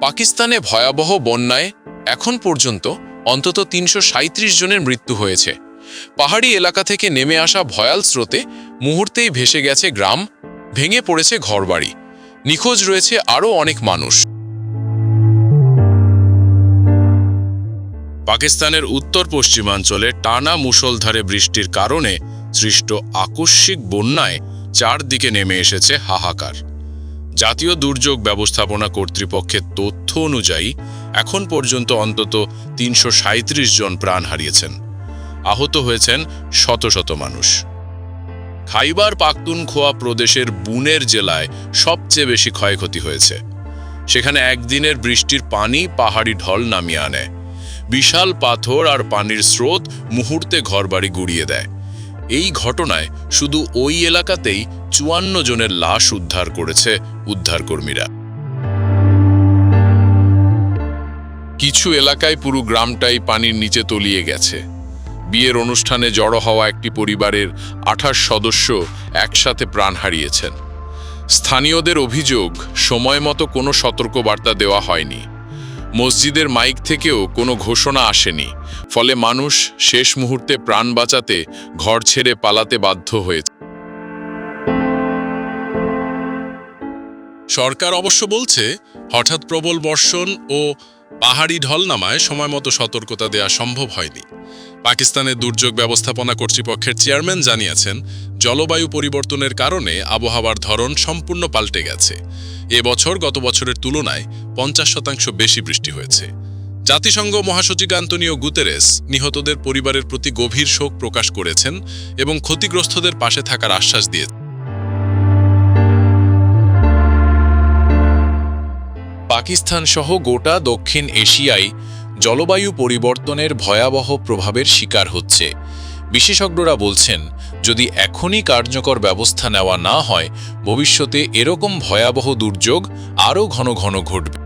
পাকিস্তানে ভয়াবহ বন্যায় এখন পর্যন্ত অন্তত ৩৩৭ জনের মৃত্যু হয়েছে। পাহাড়ি এলাকা থেকে নেমে আসা ভয়াল স্রোতে মুহূর্তেই ভেসে গেছে গ্রাম, ভেঙে পড়েছে ঘরবাড়ি, নিখোঁজ রয়েছে আরও অনেক মানুষ। পাকিস্তানের উত্তর পশ্চিমাঞ্চলে টানা মুষলধারে বৃষ্টির কারণে সৃষ্ট আকস্মিক বন্যায় চারদিকে নেমে এসেছে হাহাকার। জাতীয় দুর্যোগ ব্যবস্থাপনা কর্তৃপক্ষের তথ্য অনুযায়ী এখন পর্যন্ত অন্তত ৩৩৭ জন প্রাণ হারিয়েছেন, আহত হয়েছেন শত শত মানুষ। খাইবার পাখতুনখোয়া প্রদেশের বুনের জেলায় সবচেয়ে বেশি ক্ষয়ক্ষতি হয়েছে। সেখানে একদিনের বৃষ্টির পানি পাহাড়ি ঢল নামিয়ে আনে। বিশাল পাথর আর পানির স্রোত মুহূর্তে ঘরবাড়ি গুড়িয়ে দেয়। এই ঘটনায় শুধু ওই এলাকাতেই ৫৪ জনের লাশ উদ্ধার করেছে উদ্ধারকর্মীরা। কিছু এলাকায় পুরো গ্রামটাই পানির নিচে তলিয়ে গেছে। বিয়ের অনুষ্ঠানে জড়ো হওয়া একটি পরিবারের ২৮ সদস্য একসাথে প্রাণ হারিয়েছেন। স্থানীয়দের অভিযোগ, সময় মতো কোনো সতর্কবার্তা দেওয়া হয়নি। মসজিদের মাইক থেকেও কোনো ঘোষণা আসেনি, ফলে মানুষ শেষ মুহূর্তে প্রাণ বাঁচাতে ঘর ছেড়ে পালাতে বাধ্য হয়েছে। সরকার অবশ্য বলছে, হঠাৎ প্রবল বর্ষণ ও পাহাড়ি ঢল নামায় সময়মতো সতর্কতা দেওয়া সম্ভব হয়নি। পাকিস্তানের দুর্যোগ ব্যবস্থাপনা কর্তৃপক্ষের চেয়ারম্যান জানিয়েছেন, জলবায়ু পরিবর্তনের কারণে আবহাওয়ার ধরন সম্পূর্ণ পাল্টে গেছে। এবছর গত বছরের তুলনায় ৫০% বেশি বৃষ্টি হয়েছে। জাতিসংঘ মহাসচিব আন্তোনিও গুতেরেস নিহতদের পরিবারের প্রতি গভীর শোক প্রকাশ করেছেন এবং ক্ষতিগ্রস্তদের পাশে থাকার আশ্বাস দিয়েছেন। পাকিস্তান সহ গোটা দক্ষিণ এশিয়ায় জলবায়ু পরিবর্তনের ভয়াবহ প্রভাবের শিকার হচ্ছে। বিশেষজ্ঞরা বলছেন, যদি এখনই কার্যকর ব্যবস্থা নেওয়া না হয়, ভবিষ্যতে এরকম ভয়াবহ দুর্যোগ আরও ঘন ঘন ঘটবে।